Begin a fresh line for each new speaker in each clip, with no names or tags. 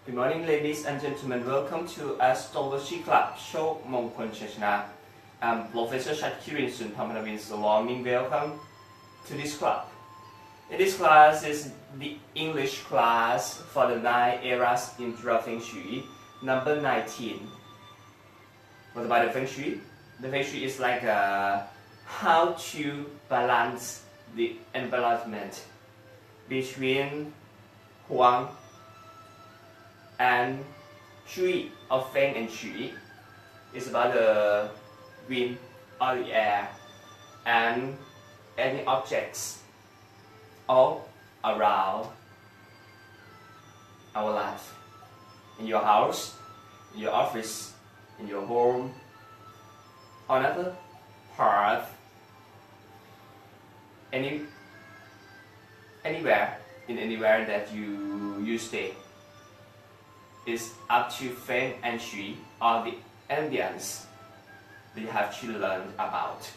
Good morning, ladies and gentlemen. Welcome to Astrology Club Show Mongkol Cheshna. I'm Professor Shatkirin Sunpamanawin Saloming. Welcome to this club. In this class is the English class for the 9 eras in Indra Feng Shui, number 19. What about the Feng Shui? The Feng Shui is like how to balance the environment between Huang and Shui of Feng and Shui. It's about the wind or the air and any objects all around our life. In your house, in your office, in your home, on another part, anywhere that you stay. It's up to Feng and Shui or the ambience that you have to learn about.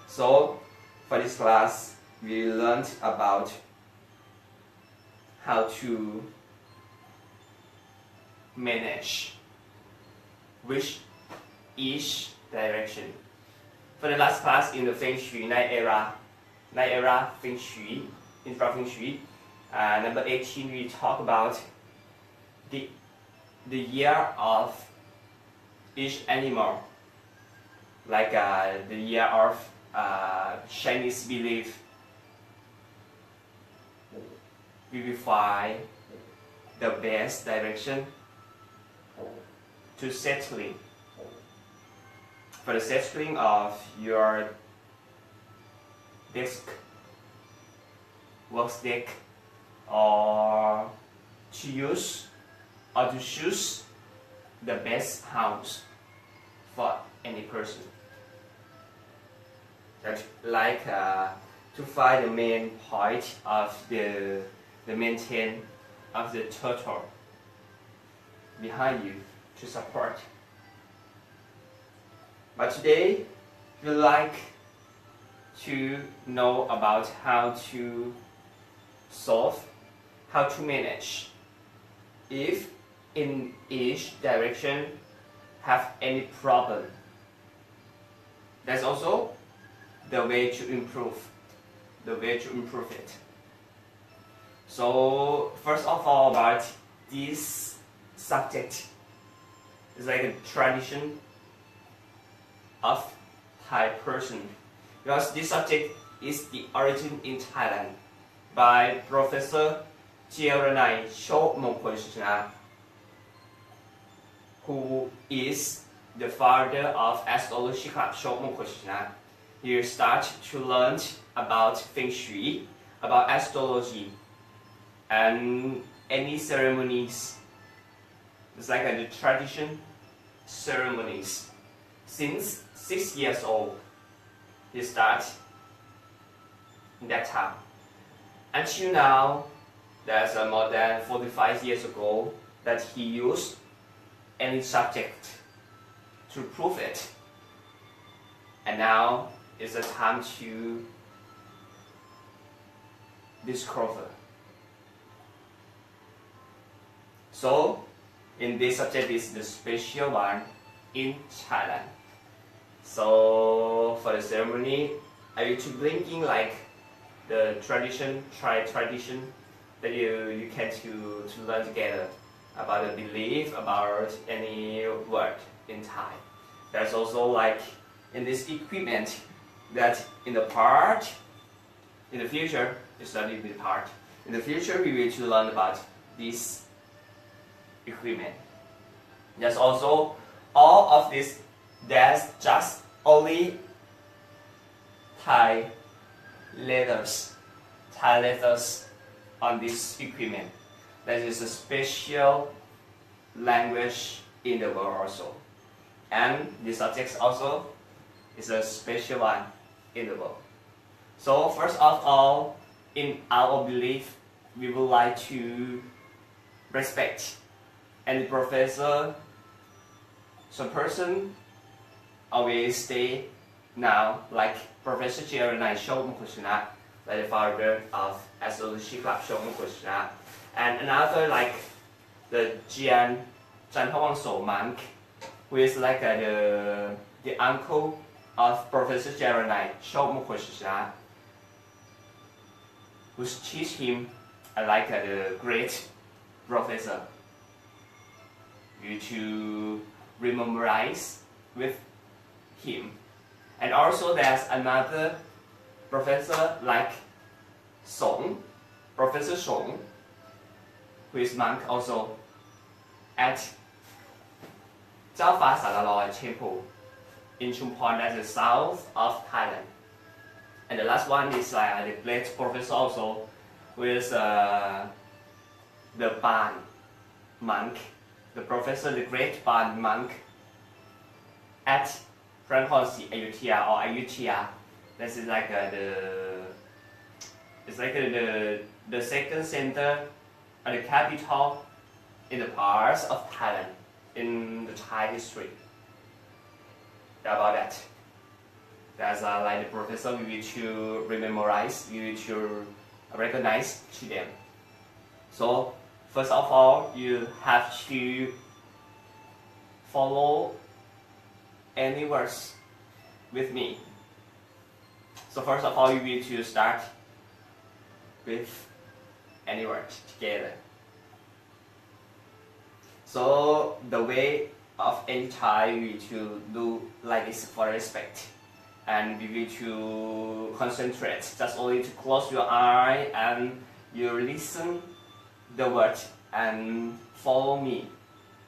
So for this class, we learned about how to manage which each direction. For the last class in the Feng Shui 9 era Feng Shui, Indra Feng Shui, number 18, we talk about the year of each animal, like the year of Chinese belief. We will find the best direction to settling. For the settling of your desk, work desk, or to choose the best house for any person. Like to find the main point of the main thing of the turtle behind you to support. But today, we like to know about how to solve, how to manage if in each direction have any problem. That's also the way to improve it. So first of all, about this subject is like a tradition of Thai person, because this subject is the origin in Thailand by Professor Cherranai Chok Mongkol Chana, who is the father of Astrology Club Chok Mongkol Chana. He started to learn about Feng Shui, about astrology, and any ceremonies. It's like the tradition ceremonies. Since 6 years old, he started in that time. Until now, there's more than 45 years ago that he used any subject to prove it. And now is the time to discover. So, in this subject is the special one in Thailand. So for the ceremony, I will to bringing like the tradition that you can to learn together about the belief about any word in Thai. There's also like in this equipment that in the future, it's not in the part. In the future, we will to learn about this equipment. There's also all of this. There's just only Thai letters on this equipment. That is a special language in the world also. And the subject also is a special one in the world. So first of all, in our belief, we would like to respect any professor. Some person always stay now like Professor Cherranai Chok Mongkol Chana, like the founder of Astrology Club Chok Mongkol Chana, and another like the Jan Hwang-so monk, who is like the uncle of Professor Jeremiah Shok who teach him like the great professor. You to memorize with him. And also there's another professor like Professor Song, who is monk also at Chao Fa Salaloi Temple in Chumpon, that's the south of Thailand. And the last one is the great professor also, who is the Ban monk, the professor, the great Ban monk at Prankhonsi Ayutthaya or Ayutthaya. This is like the second center and the capital in the parts of Thailand in the Thai history. About that. That's like the professor we need to memorize, we need to recognize to them. So first of all, you have to follow any words with me. So first of all, you need to start with any word together. So the way of any Thai, we need to do like this for respect. And we need to concentrate, just only to close your eye and you listen the word and follow me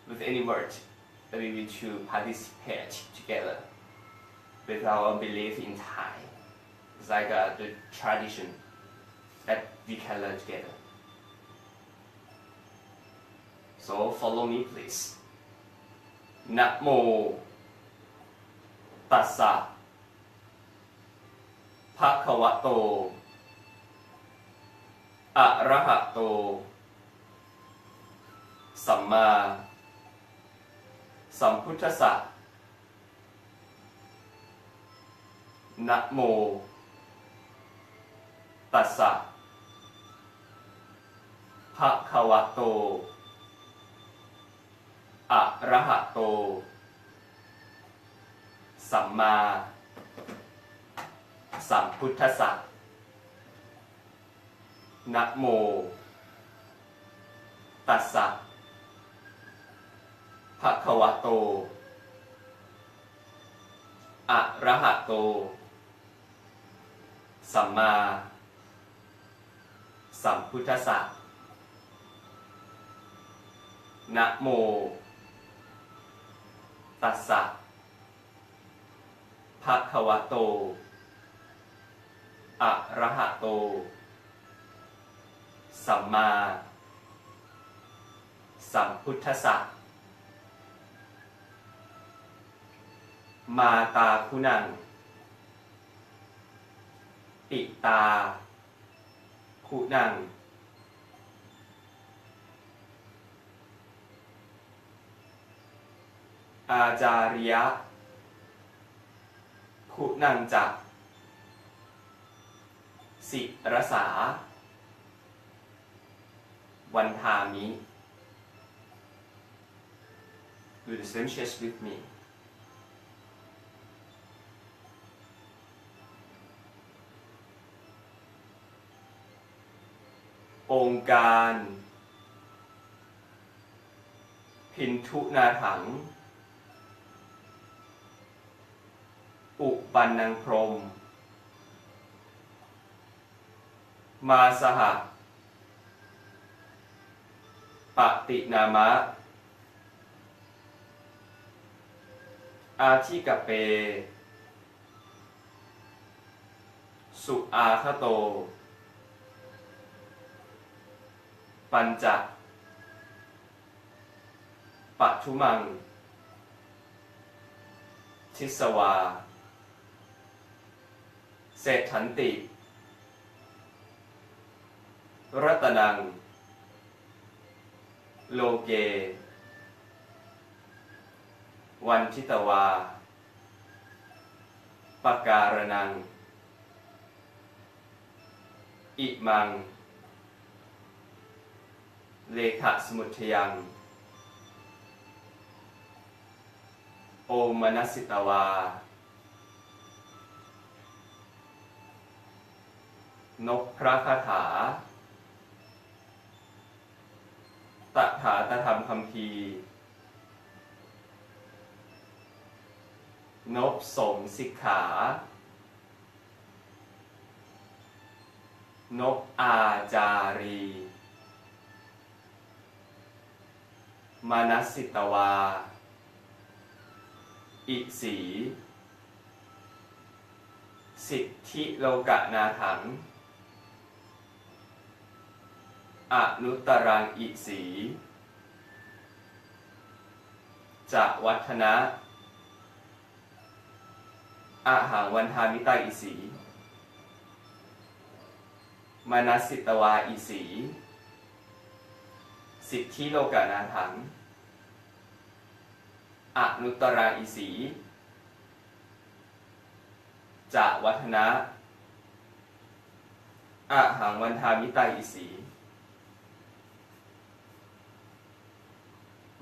with any word that we need to participate together with our belief in Thai. It's like the tradition that we can learn together. So follow me please. Namo Tassa Bhagavato Arahato Samma Sambuddhassa. Namo Tassa Bhagavato Arahato Samma Sambuddhassa. Namo Tassa Bhagavato Arahato Samma Sambuddhassa. Namo Tassa Bhagavato Arahato Samma Sambuddhassa. Mata Kunang Pita Kunang Ajarya Kunang Jak Sirasa Wantami. Do the same chest with me. Ongการพินทุนาถังอุปันนังพรหมมาสหปฏินามะอาทิกเปสุอาคโตปัญจปัทุมังทิสวาเศรษฐันติรัตนังโลเกวันทิตวาปการนังอิมัง เลขะสมุทยังโอมนัสสิตวานพพระคาถาตถาตธรรมคัมภีร์นพสงฆ์สิกขานพอาจารีมนัสสิตวาอิสีสิทธิโลกนาถังอนุตรังอิสีจะวัฒนะอาหังวันทามิตาอิสีมนัสสิตวาอิสีสิทธิโลกนาถังอนุตรังอิสีจะวัฒนะอาหังวันทามิตาอิสี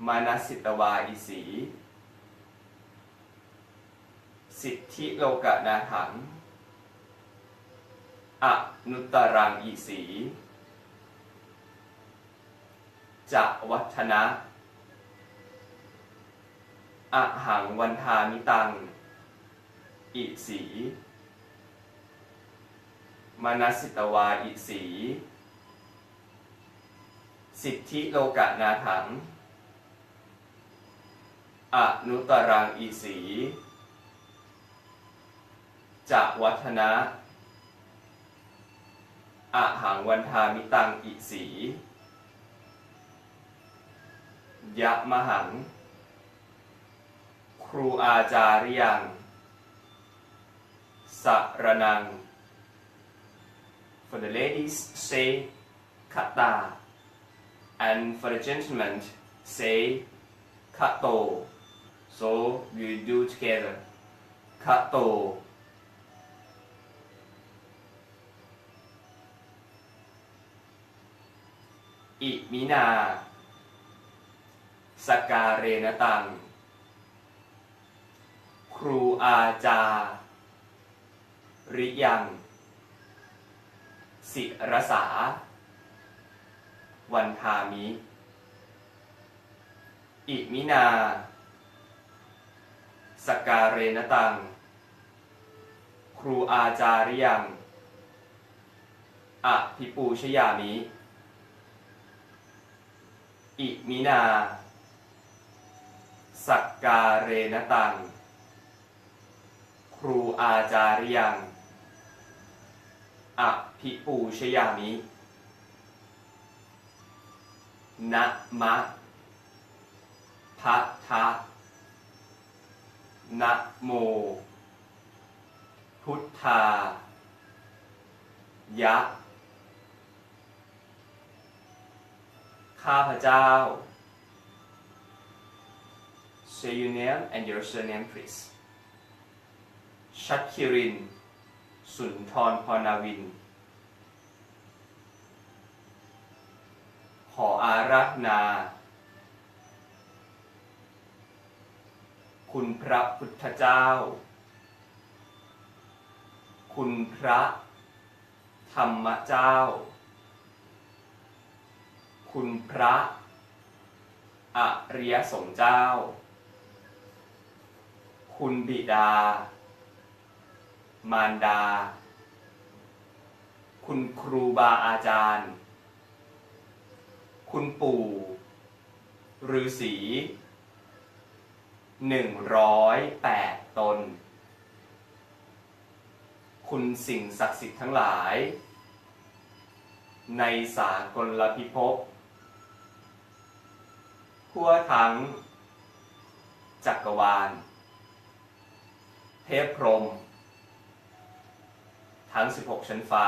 มานัสสิตวาอิสีสิทธิโลกนาถังอนุตรังอิสีจะวัฒนะอหังวันทามิตังอิสีมานัสสิตวาอิสีสิทธิโลกนาถังอนุตรังอิสีจะวัฒนะอหังวันทามิตังอิสียะมหังครูอาจาริยังสรนัง For the ladies say kata and for the gentlemen say kato. So we do together kato.อิมินาสการเรณตังครูอาจาริยังศิรสาวันทามิอิมินาสการเรณตังครูอาจาริยังอภิปูชยามิอิมินาสักการเรณตังครูอาจาริยังอภิปูชยามินะมะพะทะนะโมพุทธายะข้าพเจ้า Say your name and your surname please ชัดคิรินสุนทรพรนาวินขออาราธนาคุณพระพุทธเจ้าคุณพระธรรมเจ้าคุณพระอริยสงฆ์เจ้าคุณบิดามารดาคุณครูบาอาจารย์คุณปู่ฤาษี108 ตนคุณสิ่งศักดิ์สิทธิ์ทั้งหลายในสากลพิภพทั่วทั้งจักรวาลเทพพรหมทั้ง16ชั้นฟ้า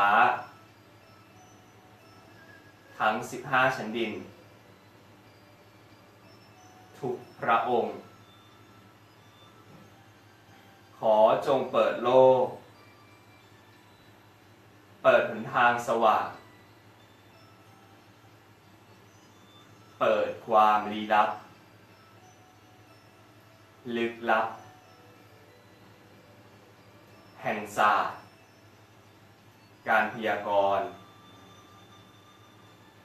ทั้ง15ชั้นดินทุกพระองค์ขอจงเปิดโลกเปิดหนทางสว่าง เปิดความลี้ลับลึกลับแห่งศาสตร์การพยากรณ์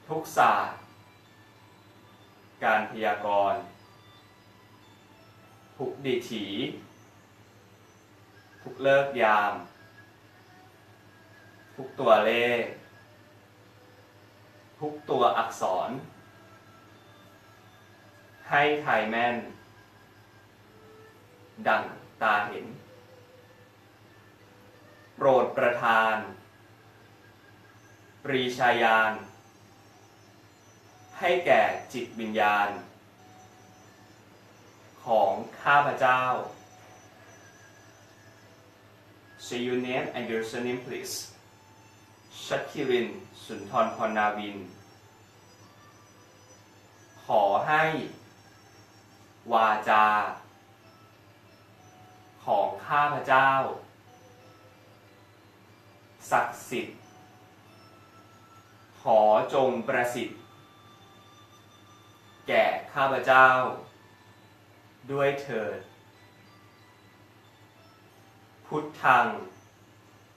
ทุกศาสตร์การพยากรณ์ทุกดิถีทุกเลิกยามทุกตัวเลขทุกตัวอักษรให้ทายแม่นดังตาเห็นโปรดประทานปรีชาญาณให้แก่จิตวิญญาณของข้าพเจ้า Say your name and your surname please ชัดคิรินสุนทรพรนาวินขอให้วาจาของข้าพเจ้าศักดิ์สิทธิ์ขอจงประสิทธิ์แก่ข้าพเจ้าด้วยเถิดพุทธัง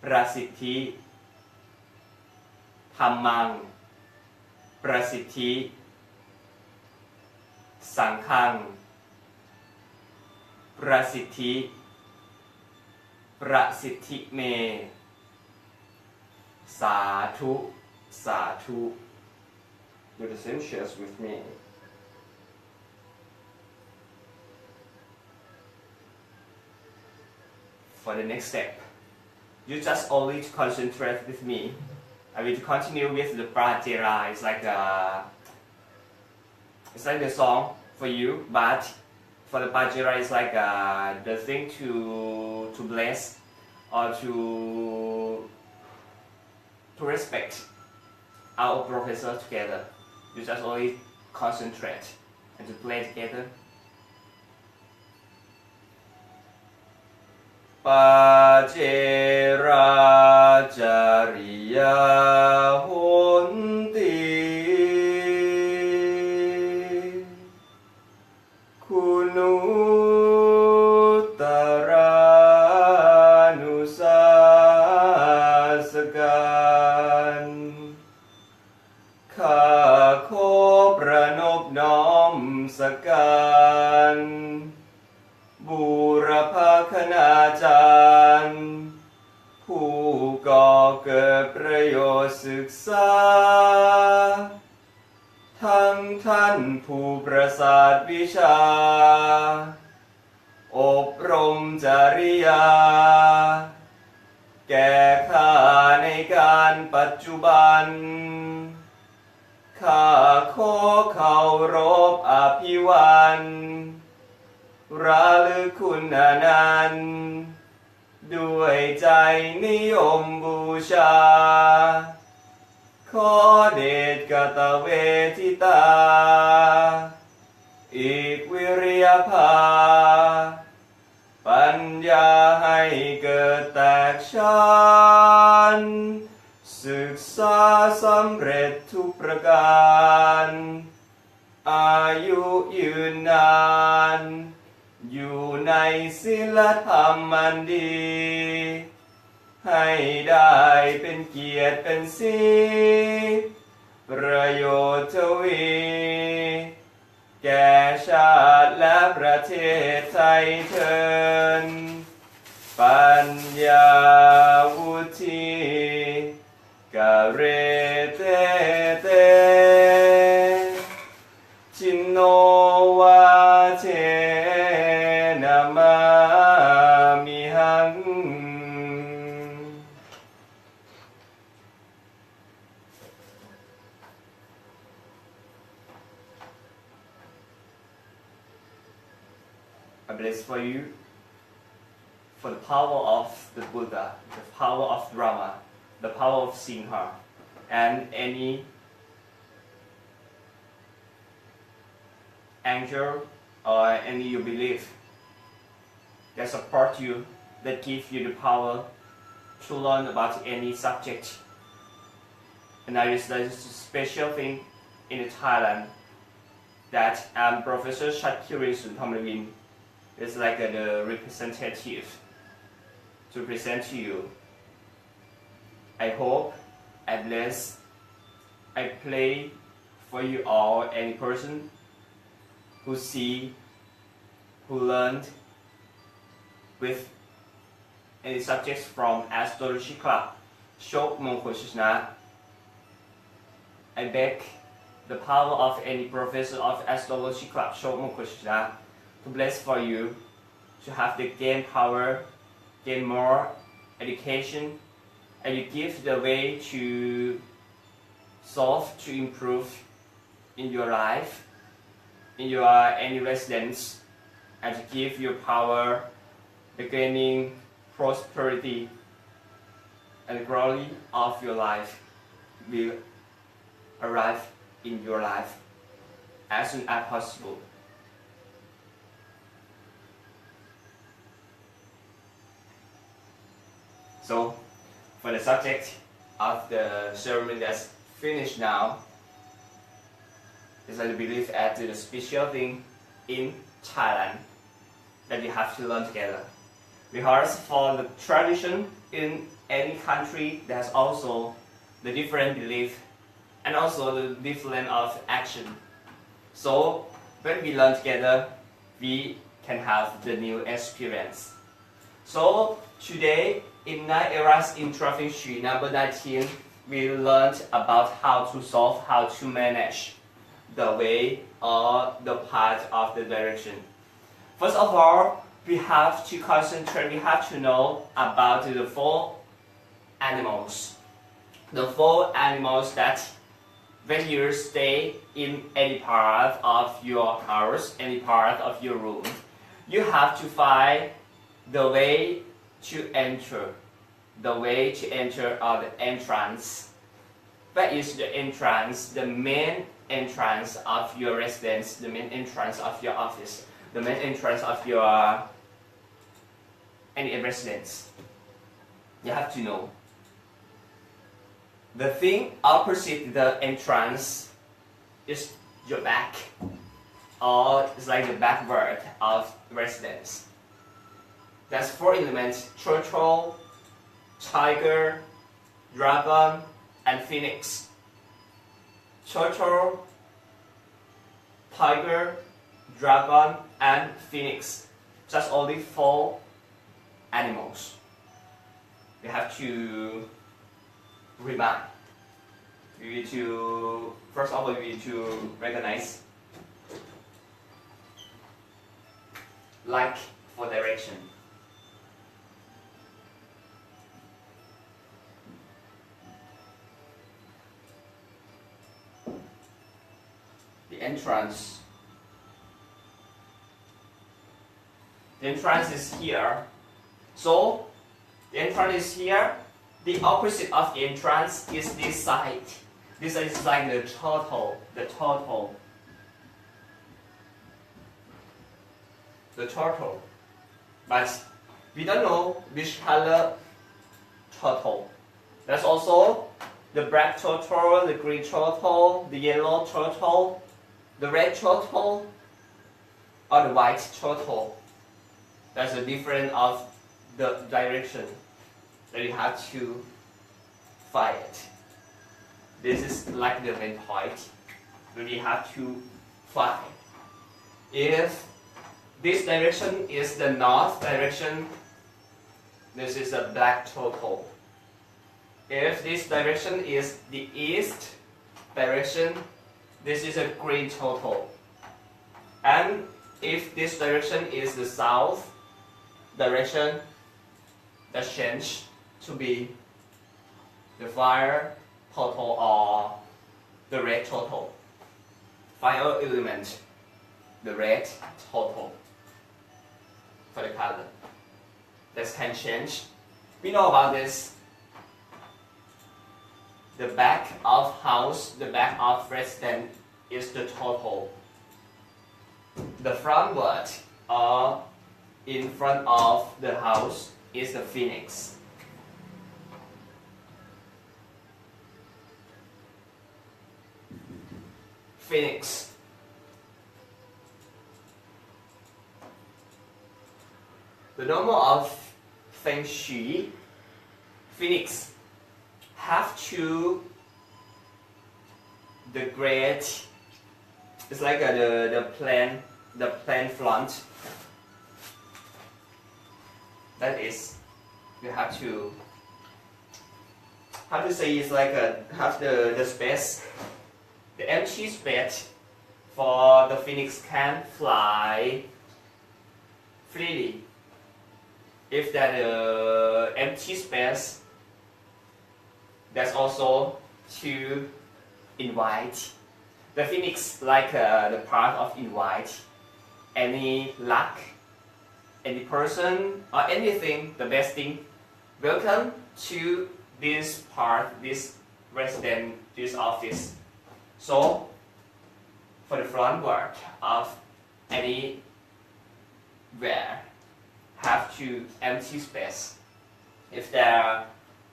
ประสิทธิธัมมังประสิทธิสังฆังประสิทธิประสิทธิเมสาธุสาธุ Do the same shares with me for the next step you just only to concentrate with me I will continue with the Prajera it's like the song for you but for the Prajera it's like the thing to bless or to respect our professor together. You just only concentrate and to play together. ปาเจราจาริยาโหนติคุณุตรานุสาสการข้าขอประนบน้อมสักการบูรพคณาจารย์ผู้ก่อเกิดประโยชน์ศึกษาทั้งท่านผู้ประสาทวิชาอบรมจริยาแก่ข้าในการปัจจุบันข้าขอเคารพอภิวันระลึกคุณอนันต์ด้วยใจนิยมบูชาขอเดชกตเวทิตาอีกวิริยภาปัญญาให้เกิดแตกฉานศึกษาสำเร็จทุกประการอายุยืนนานอยู่ในศีลธรรมอันดีให้ได้เป็นเกียรติเป็นสีประโยชน์ทวีแก่ชาติและประเทศไทยเถิดปัญญาวุฒิกะเรเตเตจินโนวาเทนามามิหังI bless for you for the power of the Buddha, the power of Rama, the power of Singha, and any angel or any you believe that support you, that give you the power to learn about any subject. And that is a special thing in Thailand. that I'm Professor Shakiri Suntamlin. It's like the representative to present to you. I hope at least I play for you all any person who see, who learned with any subjects from Astrology Club, Shok Mongkol Shishna. I beg the power of any professor of Astrology Club, Shok Mongkol Shishna, to bless for you to have the gain power, gain more education, and you give the way to solve, to improve in your life, in your any residence, and to give your power, the gaining prosperity and glory of your life will arrive in your life as soon as possible. So, for the subject of the ceremony that's finished now, is I believe at the special thing in Thailand that we have to learn together. Because for the tradition in any country, there's also the different belief and also the different of action. So when we learn together, we can have the new experience. So today in 9 eras Indra Feng Shui number 19, we learned about how to solve, how to manage the way or the part of the direction. First of all, we have to concentrate, we have to know about the 4 animals. The 4 animals that when you stay in any part of your house, any part of your room, you have to find the way to enter. The way to enter or the entrance. What is the entrance? The main entrance of your residence, the main entrance of your office, the main entrance of your any residence. You have to know. The thing opposite the entrance is your back, or it's like the backward of residence. That's 4 elements: turtle, tiger, dragon, and phoenix. Turtle, tiger, dragon, and phoenix. Just only 4 animals. We have to remind. We need to, first of all, we need to recognize. Like for direction. The entrance. The entrance is here. So, the entrance is here. The opposite of the entrance is this side. This side is like the turtle. The turtle. The turtle. But we don't know which color turtle. There's also the black turtle, the green turtle, the yellow turtle, the red turtle, or the white turtle. That's the difference of the direction that you have to find it. This is like the main point that you have to find. If this direction is the north direction, this is a black turtle. If this direction is the east direction, this is a green turtle. And if this direction is the south direction, that change to be the fire turtle or the red turtle. Fire element, the red turtle for the color. That can change. We know about this. The back of house, the back of residence is the turtle. The frontward or in front of the house is the phoenix. Phoenix. The normal of Feng Shui, Phoenix have to the great. It's like the plan front. That is, you have to. How to say it's like have the space, the empty space for the phoenix can fly freely. If that empty space, that's also to invite the phoenix, like the part of invite any luck, any person or anything, the best thing. Welcome to this part, this resident, this office. So for the front word of anywhere have to empty space. If there are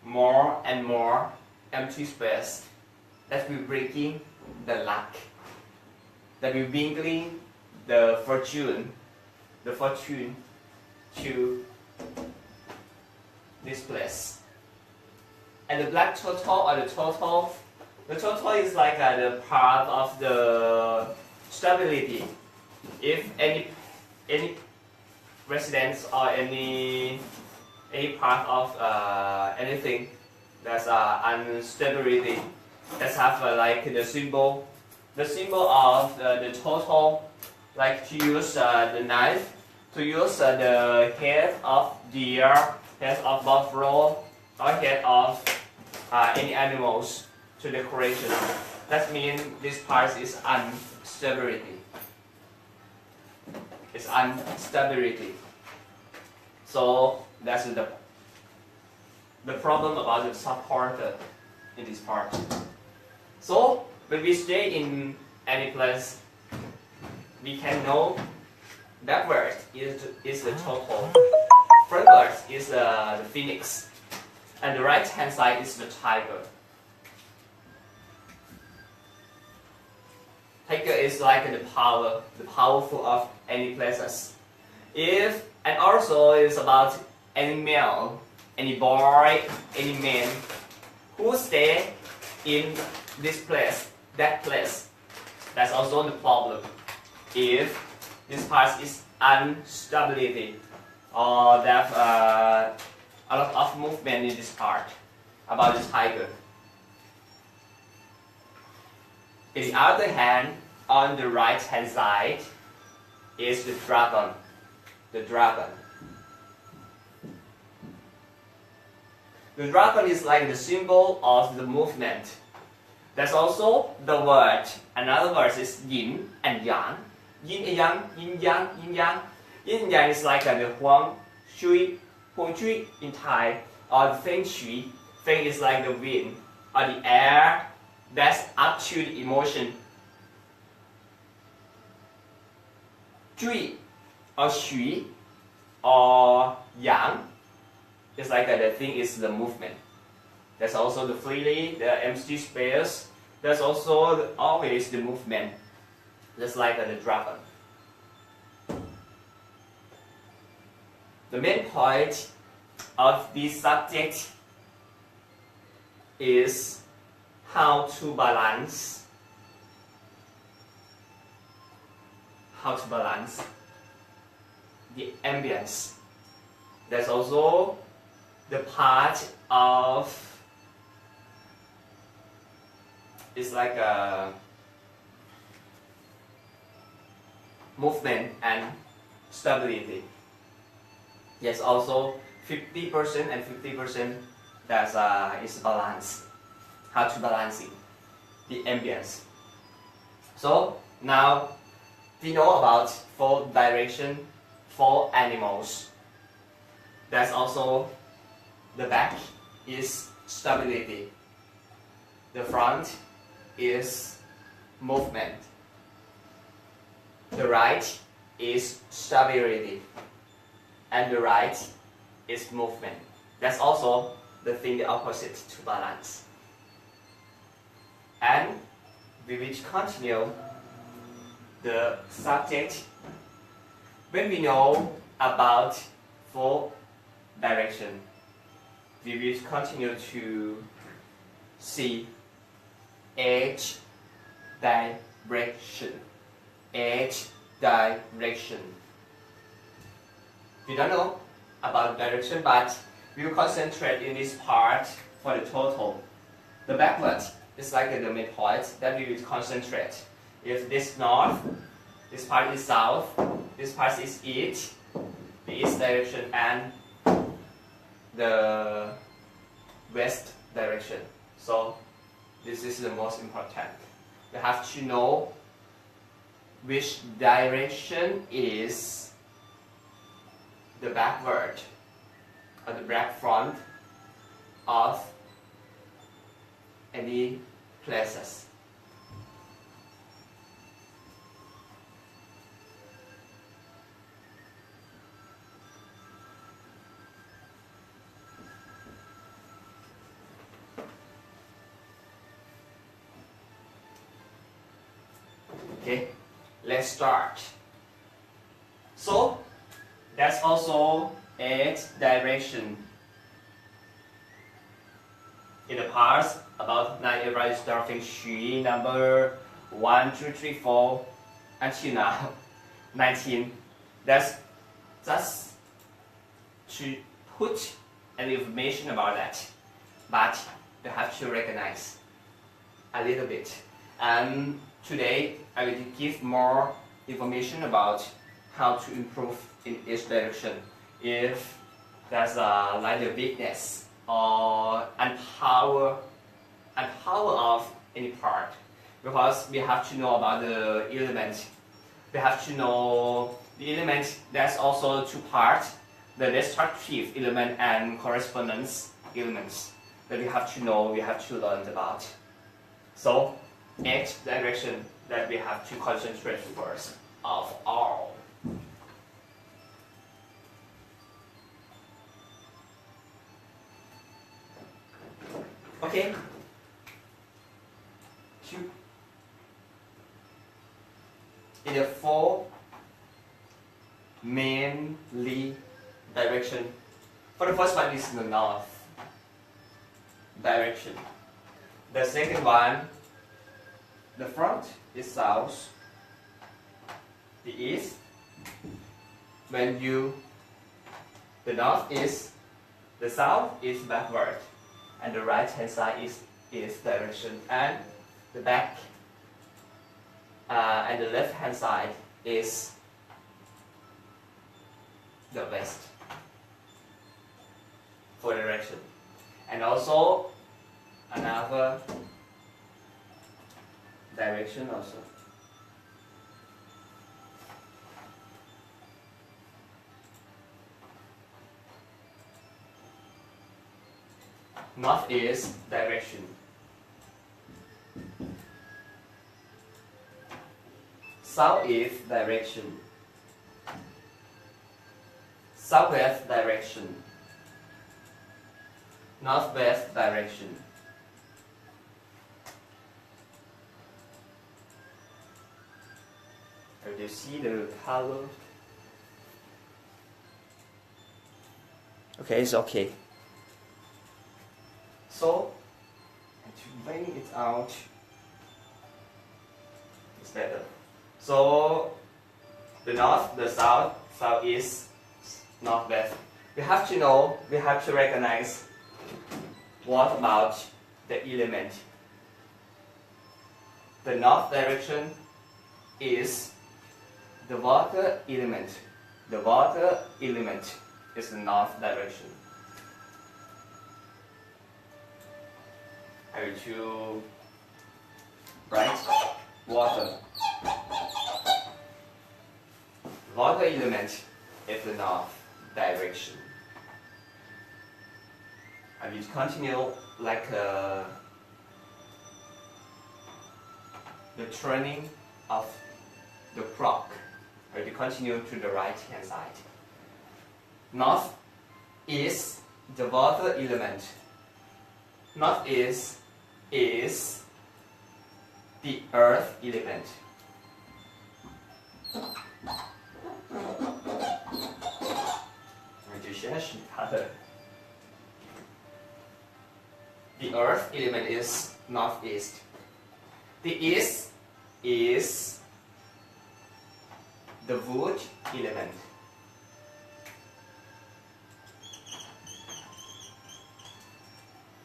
more and more empty space, that will breaking the luck, that will bringing the fortune to this place. And the black total or the total is like the part of the stability. If any residence or any part of anything that's instability, let's have like the symbol of the total, like to use the knife, to use the head of deer, head of buffalo, or head of any animals to decoration. That means this part is instability. It's instability. So that's the problem about the supporter in this part. So when we stay in any place, we can know that word is the total. Front word is the phoenix, and the right hand side is the tiger. Tiger is like the powerful of any places. And also it's about any male, any boy, any man who stay in this place, that place. That's also the problem. If this part is instability, or there's a lot of movement in this part about the tiger. On the other hand, on the right hand side is the dragon. The dragon. The dragon is like the symbol of the movement. That's also the word. Another word is yin and yang. Yin and yang, yin yang, yin yang. Yin and yang is like the Feng Shui in Thai, or the Feng Shui. Feng is like the wind or the air that's up to the emotion. Shui or Shui or Yang is like the thing is the movement. There's also the freely, the empty space. There's also always the movement, just like the dragon. The main point of this subject is how to balance the ambience. There's also the part of it's like a movement and stability. Yes, also 50% and 50% that's is balance. How to balance it, the ambience. So now we know about 4 direction, 4 animals. That's also the back is stability. The front is movement. The right is stability. And the right is movement. That's also the thing the opposite to balance. And we will continue the subject when we know about 4 direction. We will continue to see 8 direction. 8 direction. We don't know about direction, but we will concentrate in this part for the total. The backward is like the midpoint that we will concentrate. If this north, this part is south, this part is east, the east direction, and the west direction. So this is the most important. You have to know which direction is the backward or the back front of any places. Okay, let's start. So that's also 8 direction. In the past, about 9 areas of Feng Shui, number 1, 2, 3, 4, until now, 19. That's just to put an information about that. But you have to recognize a little bit. And today, I will give more information about how to improve in each direction. If there's a like a weakness or unpower of any part, because we have to know about the element. We have to know the element. There's also 2 parts: the destructive element and correspondence elements that we have to know. We have to learn about. So 8 direction that we have to concentrate first of all. Okay. 2. In the 4 mainly direction. For the first one is the north direction. The second one, the front is south. The east, the north is, the south is backward, and the right hand side is east direction, and the back and the left hand side is the west for direction, and also another direction also. Northeast direction. Southeast direction. Southwest direction. Northwest direction. Do you see the color? Okay, it's okay. So, to bring it out, it's better. So, the north, the south, southeast, northwest. We have to know, we have to recognize what about the element. The north direction is the water element. The water element is the north direction. I will to write water. Water element is the north direction. I will continue like the turning of the clock. I will continue to the right hand side. North is the water element. Northeast is the earth element. 太许他了。The earth element is northeast. The east is the wood element.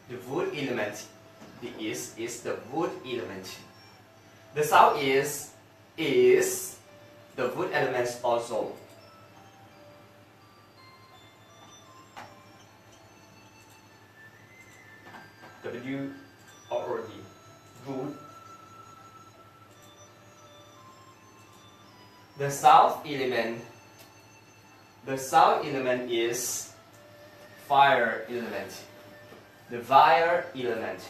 The wood element. The east is the wood element. The southeast is the wood elements also. W or D. Wood. The south element. The south element is fire element. The fire element.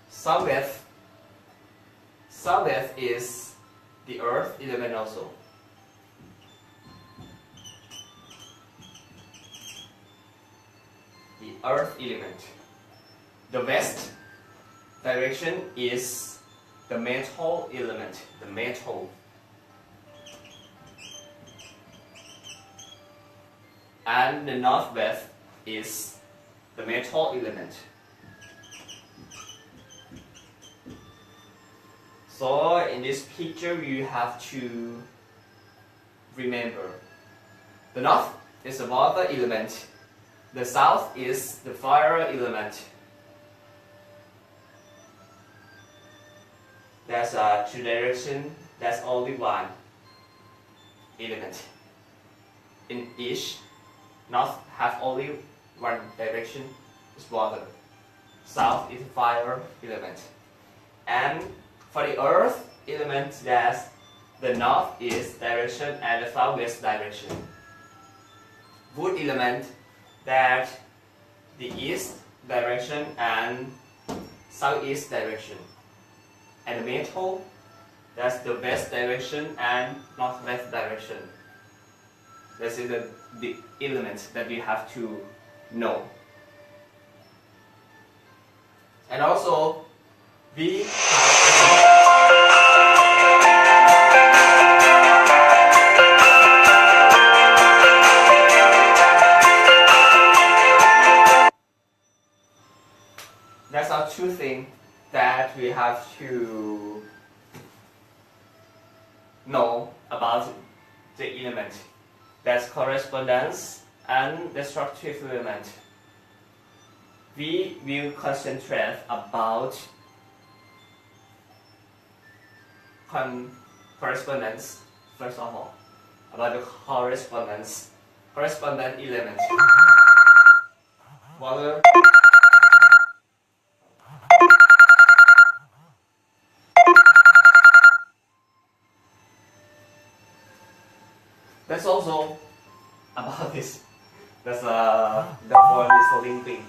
Southwest. Southwest is the earth element also. The earth element. The west direction is the metal element. The metal. And the northwest is the metal element. So in this picture you have to remember the north is the water element, the south is the fire element. There's two directions, there's only one element. In each, north have only one direction, is water. South is fire element. And for the earth element, there's the northeast direction and the southwest direction. Wood element, that the east direction and southeast direction. And the metal, that's the west direction and northwest direction. This is the elements that we have to know. And also, we have that's our two things that we have to know about the element. That's correspondence and destructive element. We will concentrate about correspondence first of all. About the correspondent element. Water. That's also about this. That's the phone is linking.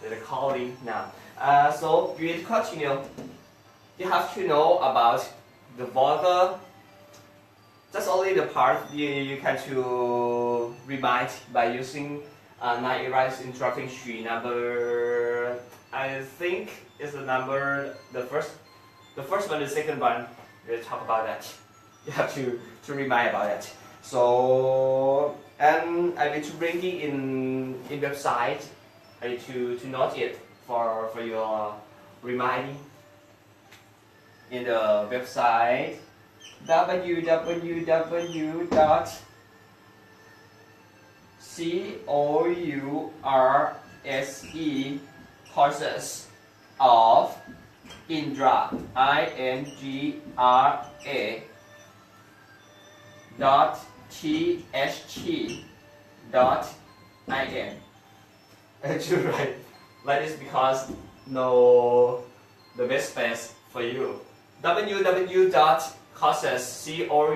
The calling now. So we continue. You have to know about the water. That's only the part you can to remind by using 9 erase Indra Feng Shui number. I think is the number the first one, the second one. We'll talk about that. You have to remind about that. So, and I need to bring it in website. I need to note it for your reminding in the website www.course of Indra .tht.in. I should write like this because no the best space for you. www.courses of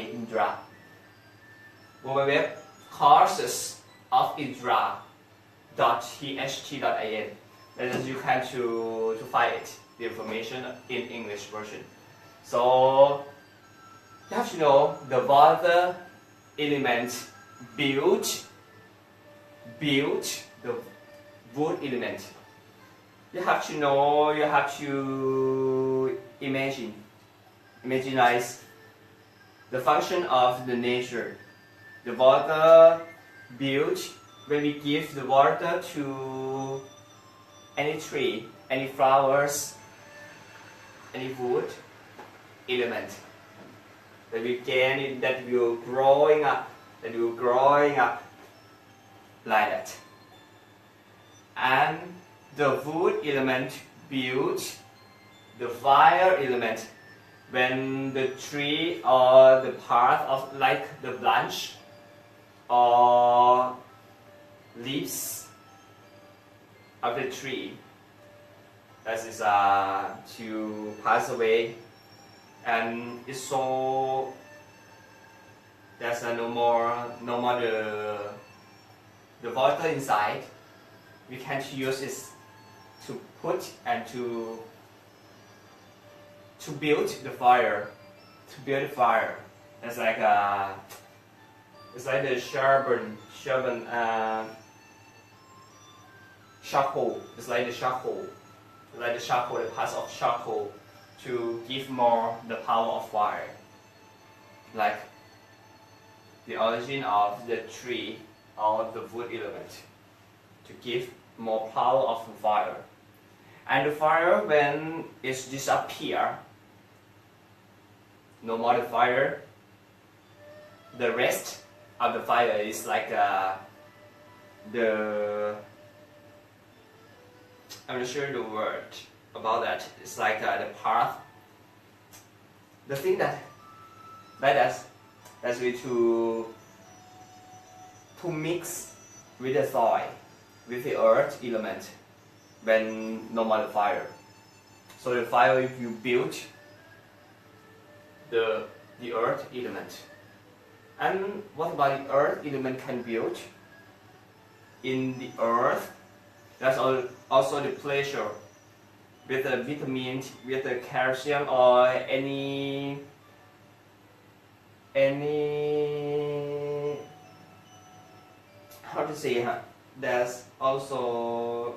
Indra. www.courses of Indra.tht.in. Then you can to find it, the information in English version. So you have to know the water element built the wood element. you have to know, you have to imagine the function of the nature. The water built, when we give the water to any tree, any flowers, any wood element, that we can, that will growing up like that. And the wood element built the fire element when the tree or the part of like the branch or leaves of the tree that is to pass away, and it's so there's no more the water inside. We can't use it to put and to build the fire. It's like the charcoal. It's like the charcoal, the parts of charcoal to give more the power of fire. Like the origin of the tree or the wood element to give more power of the fire. And the fire, when it disappear, no more the fire, the rest of the fire is like I'm not sure the word about that. It's like the path, the thing that that's way to mix with the soil, with the earth element when no more the fire. So the fire, if you build the earth element. And what about the earth element can build in the earth? That's also the pleasure with the vitamin, with the calcium or any how to say, there's also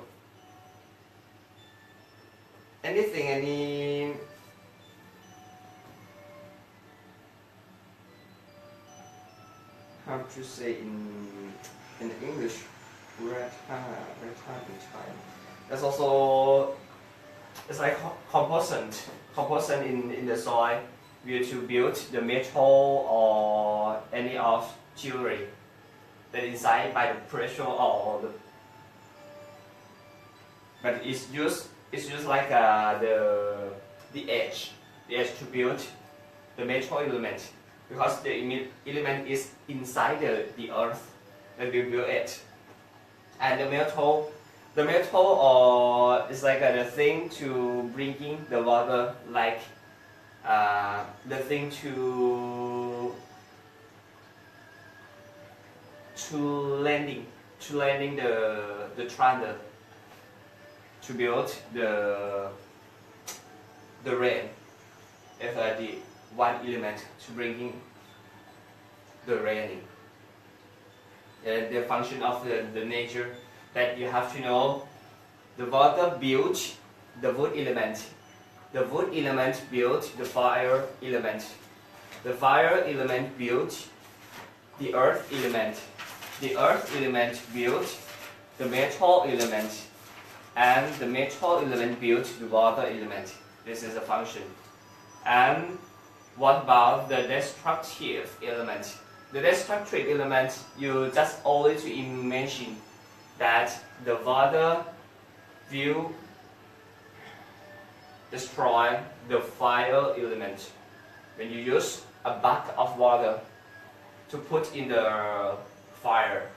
anything, how to say in English, there's also, it's like composant in the soil where to build the metal or any of jewelry that inside by the pressure or the, but it's used like the edge to build the metal element, because the element is inside the earth that we build it. And the metal is like the thing to bringing the water, like the thing to landing the trundle to build the rain, as the one element to bringing the raining. The function of the nature that you have to know. The water built the wood element. The wood element built the fire element. The fire element built the earth element. The earth element built the metal element. And the metal element built the water element. This is a function. And what about the destructive element? The destructive element, you just only to imagine that the water will destroy the fire element. When you use a bucket of water to put in the fire,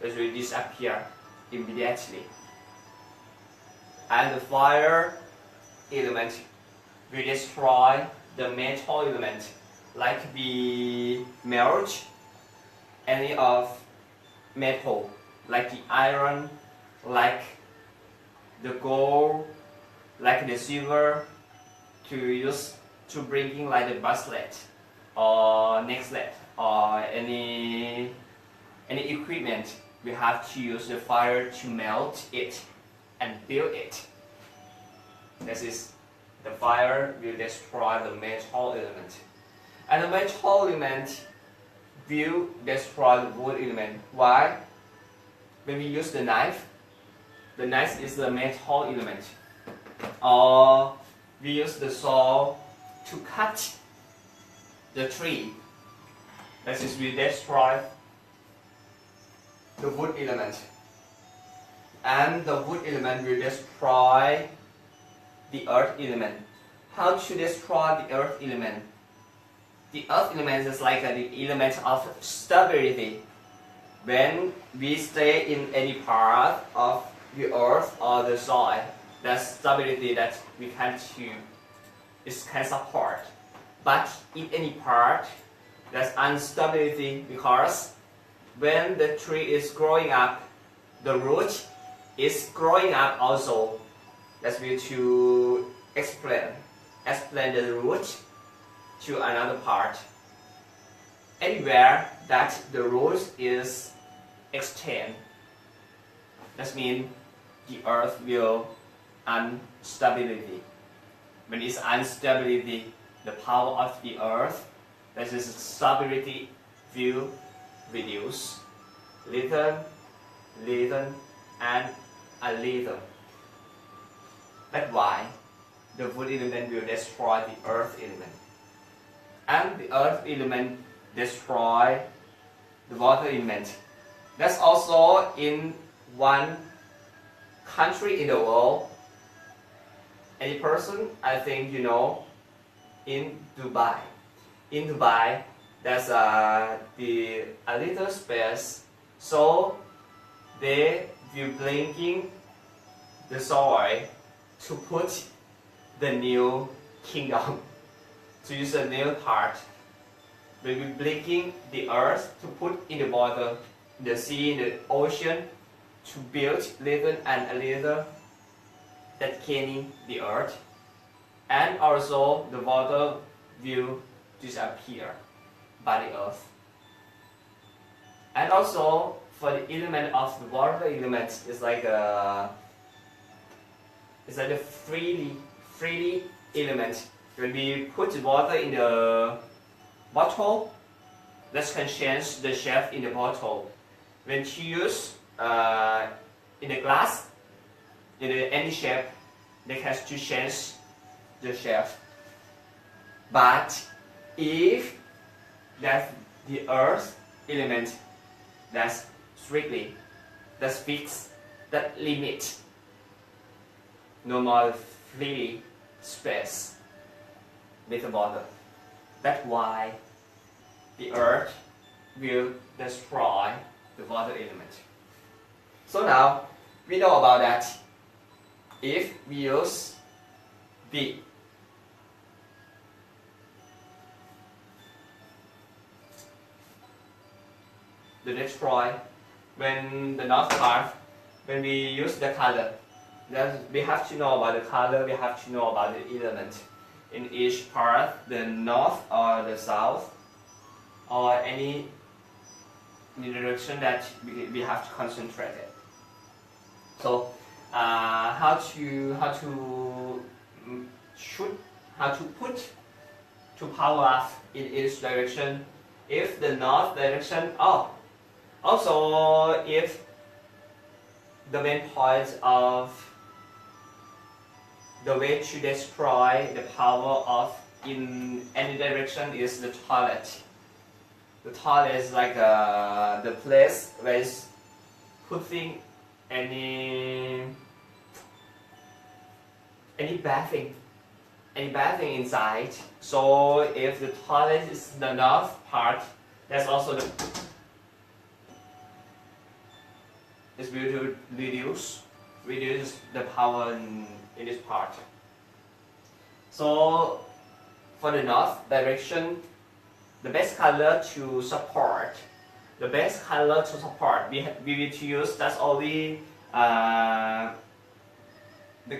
it will disappear immediately. And the fire element will destroy the metal element, like we melt any of metal, like the iron, like the gold, like the silver, to use to bringing like the bracelet or necklace or any equipment. We have to use the fire to melt it and build it. This is the fire will destroy the metal element. And the metal element will destroy the wood element. Why? When we use the knife is the metal element. Or we use the saw to cut the tree. This is will destroy the wood element. And the wood element will destroy the earth element. How to destroy the earth element? The earth element is like the element of stability. When we stay in any part of the earth or the soil, that's stability that we can support. But in any part, there's instability because when the tree is growing up, the root is growing up also. That's way to explain the root to another part. Anywhere that the root is extend, that means the earth will instability. When it's instability, the power of the earth, that is stability, will reduce little and a little. That's why the wood element will destroy the earth element. And the earth element destroy the water element. That's also in one country in the world. Any person, I think you know, in Dubai. In Dubai, there's a little space, so they will blinking the soil to put the new kingdom, to use a new part. They will blinking the earth to put in the water, the sea, the ocean, to build little and a little that cleaning the earth, and also the water will disappear by the earth. And also for the element of the water element is like a freely element. When we put the water in the bottle, that can change the shape in the bottle. When you use in the glass, in any shape, they can to change the shape. But if that's the earth element, that's strictly, that's fixed, that limit, no more free space with the water. That's why the earth will destroy the water element. So now we know about that. If we use the destroy, when the north part, when we use the color, then we have to know about the color, we have to know about the element in each part, the north or the south, or any direction that we have to concentrate it. So how to put to power up in each direction. If the north direction, also if the main point of the way to destroy the power of in any direction is the toilet. The toilet is like the place where is putting any bathing inside. So if the toilet is the north part, that's also the is will reduce the power in this part. So for the north direction, the best color to support, we will to use that's only the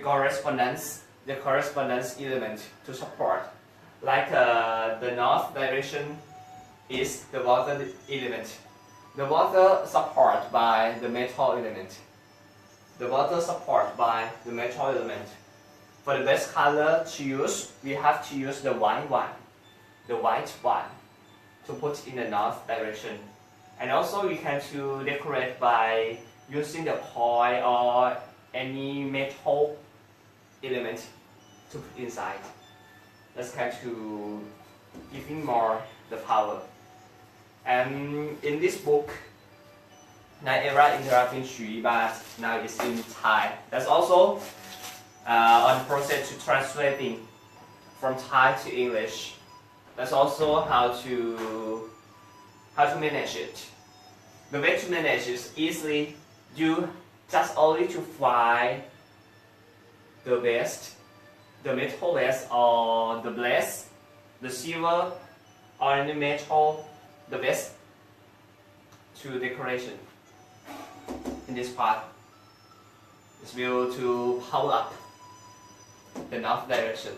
correspondence element to support. Like the north direction is the water element. The water support by the metal element. For the best color to use, we have to use the white one, to put in the north direction. And also we can to decorate by using the coin or any metal element to put inside. That's kind to giving more the power. And in this book, era Indra Feng Shui, but now it's in Thai. That's also on the process to translating from Thai to English. That's also how to manage it. The way to manage is easily. You just only to find the best, the metal best or the blessed, the silver or the metal, the best to decoration. In this part, this will to power up the north direction.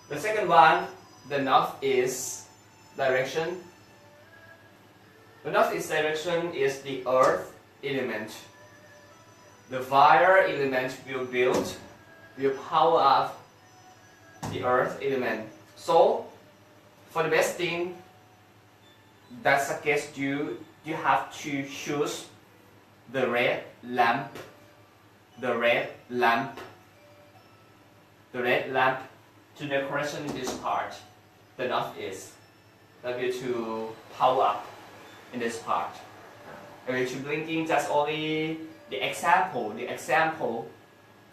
The second one, the northeast direction. The northeast direction is the earth element. The fire element will power up the earth element. So, for the best thing, that suggests you have to choose the red lamp to decoration in this part, the northeast. That will to power up in this part. I will to blinking just only the example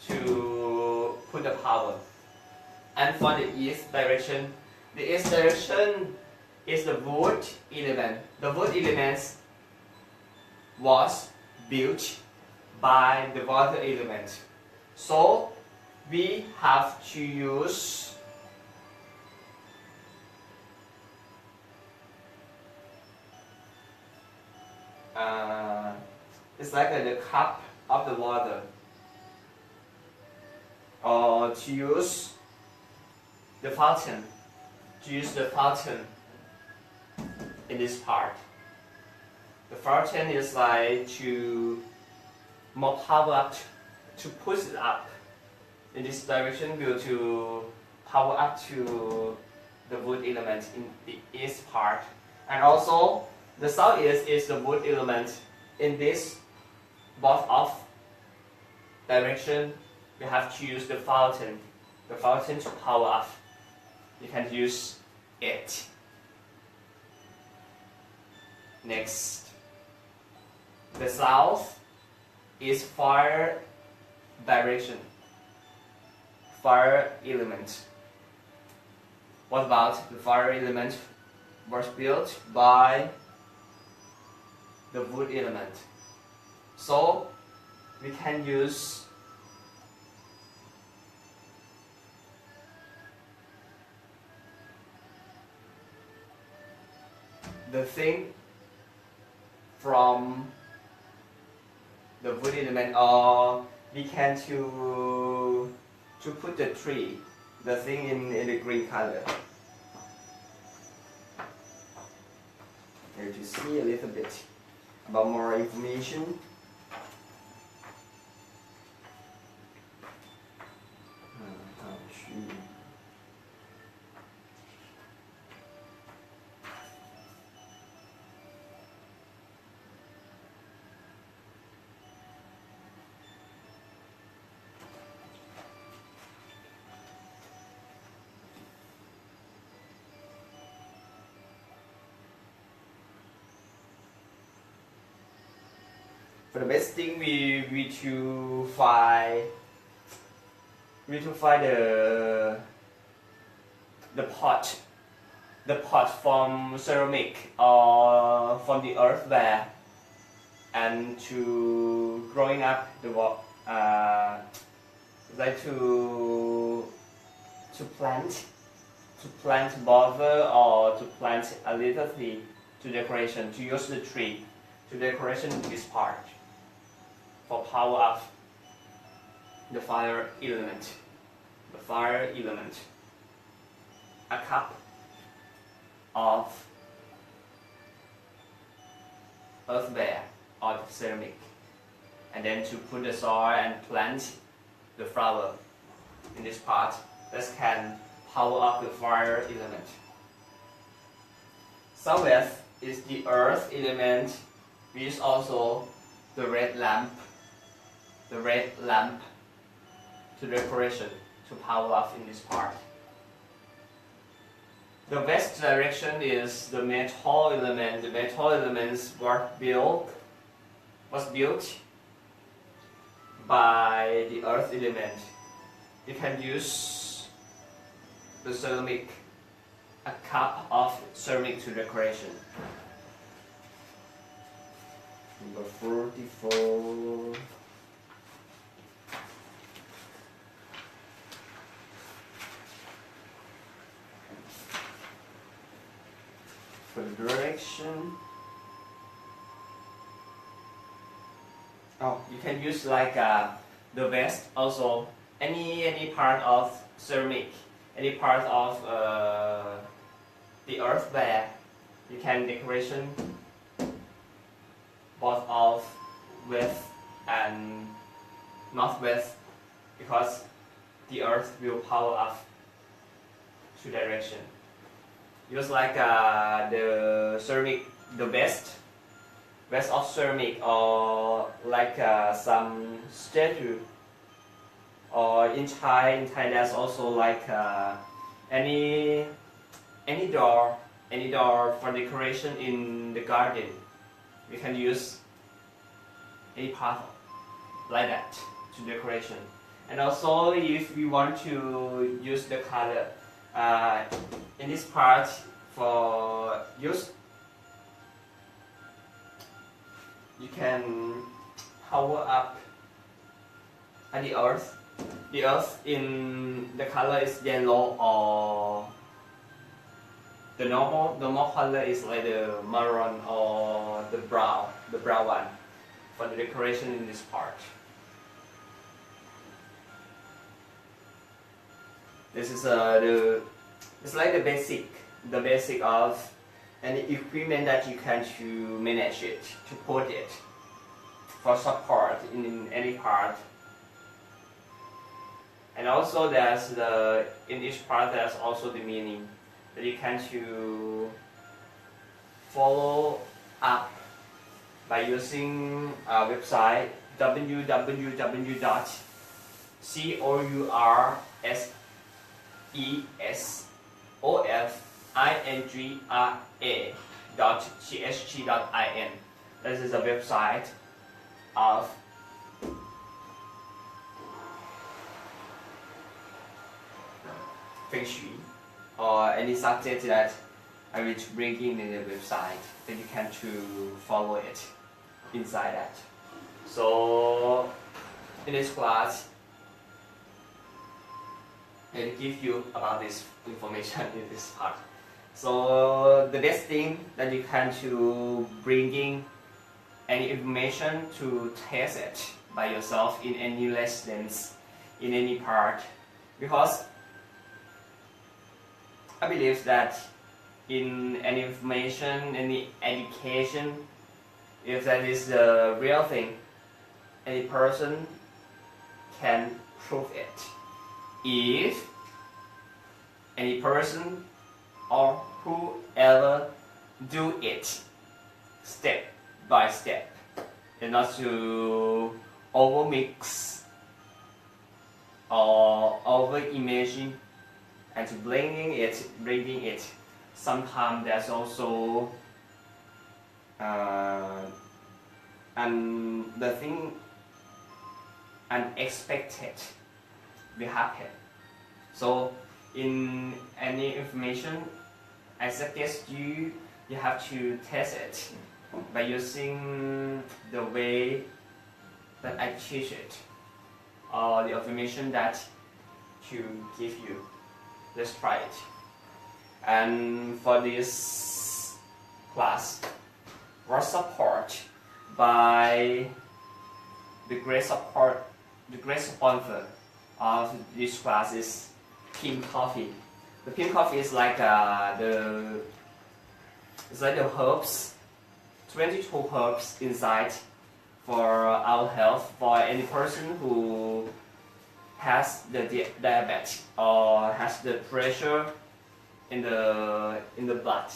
to put the power. And for the east direction is the wood element. The wood elements was built by the water element. So we have to use it's like the cup of the water, or to use the fountain, in this part. The fountain is like to more power up, to push it up in this direction, will to power up to the wood element in the east part. And also the southeast is the wood element. In this both of direction, we have to use the fountain to power up. You can use it. Next, the south is fire direction, fire element. What about the fire element was built by the wood element? So we can use the thing from the wood element, or we can to put the tree, the thing in the green color. Here to see a little bit about more information. For the best thing, we to find the pot from ceramic or from the earthware, and to growing up the like to plant bother, or to plant a little tree to decoration, to use the tree to decoration this part for power up the fire element. A cup of earthware or ceramic, and then to put the soil and plant the flower in this part that can power up the fire element. Southwest is the earth element, which is also the red lamp to decoration to power up in this part. The west direction is the metal element. The metal elements was built by the earth element. You can use the ceramic, a cup of ceramic to decoration. Number 44. For the direction, you can use like the vest, also any part of ceramic, any part of the earthware. You can decoration both of west and northwest, because the earth will power up two direction. Use like the ceramic, the vest of ceramic, or like some statue, or in Thai there's also like any door for decoration in the garden. We can use any part like that to decoration. And also if we want to use the color in this part for use, you can power up the earth. The earth in the color is yellow, or the normal color is like the maroon or the brown one for the decoration in this part. This is it's like the basic of any equipment that you can to manage it, to put it for support in any part. And also there's in each part there's also the meaning that you can to follow up by using our website www.courseingra.chg.in. This is a website of Feng Shui, or any subject that I will bring in the website, that you can to follow it inside that. So in this class, I will give you about this information in this part. So the best thing that you can to bring in any information to test it by yourself in any lessons, in any part, because I believe that in any information, any education, if that is the real thing, any person can prove it. If any person or whoever do it step by step, and not to overmix or over imagine and to bringing it. Sometimes there's also and the thing unexpected will happen. So in any information, I suggest you have to test it by using the way that I teach it, or the information that to give you. Let's try it. And for this class, was support by the great sponsor of this class is Pink Coffee. The Pink Coffee is like the herbs, 22 herbs inside for our health, for any person who has the diabetes or has the pressure in the blood.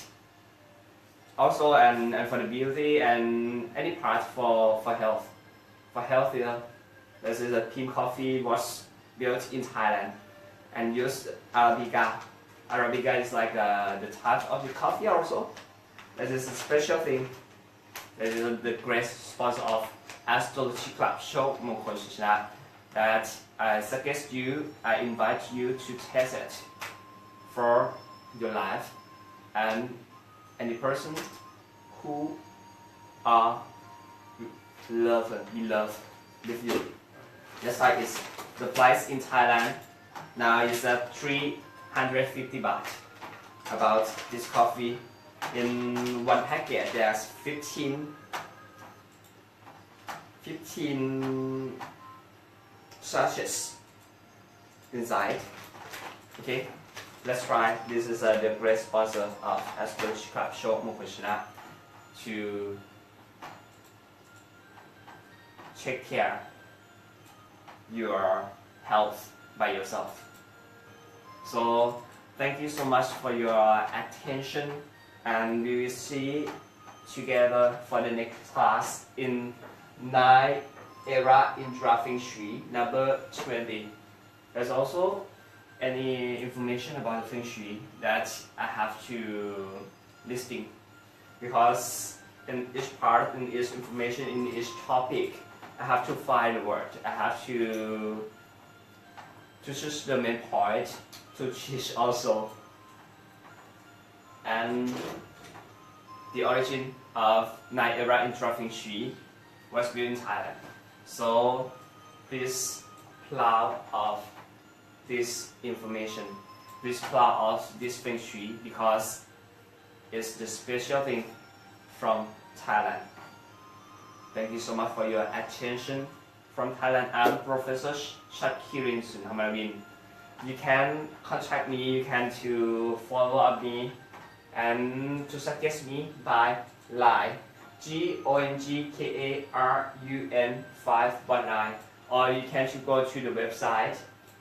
Also, and for the beauty and any part for health, for healthier. This is a pink coffee was built in Thailand and used Arabica. Arabica is like the touch of the coffee also. This is a special thing. This is the great sponsor of Astrology Club Show Mongkol that I suggest you, I invite you to test it for your life and any person who are beloved with you. That's why it's the price in Thailand now is at 350 baht. About this coffee, in one packet there's 15 sachets inside. Okay, let's try. This is the great sponsor of Astrology Club Show Mongkol to take care your health by yourself. So thank you so much for your attention, and we will see together for the next class in 9 era Indra Feng Shui number 20. There's also any information about Feng Shui that I have to listing, because in each part, in each information, in each topic, I have to find the word. I have to choose the main point to teach also. And the origin of 9 era Indra Feng Shui was built in Thailand. So please proud of this information, please proud of this Feng Shui, because it's the special thing from Thailand. Thank you so much for your attention. From Thailand, I'm Professor Shakirin Sunhamarin. You can contact me, you can to follow up me and to suggest me by line GONGKARUN519, or you can to go to the website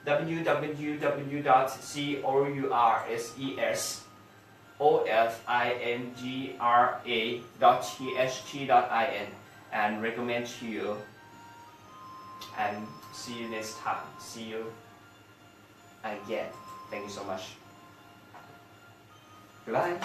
www.coursingra.tht.in and recommend to you, and see you next time. See you again. Thank you so much. Goodbye.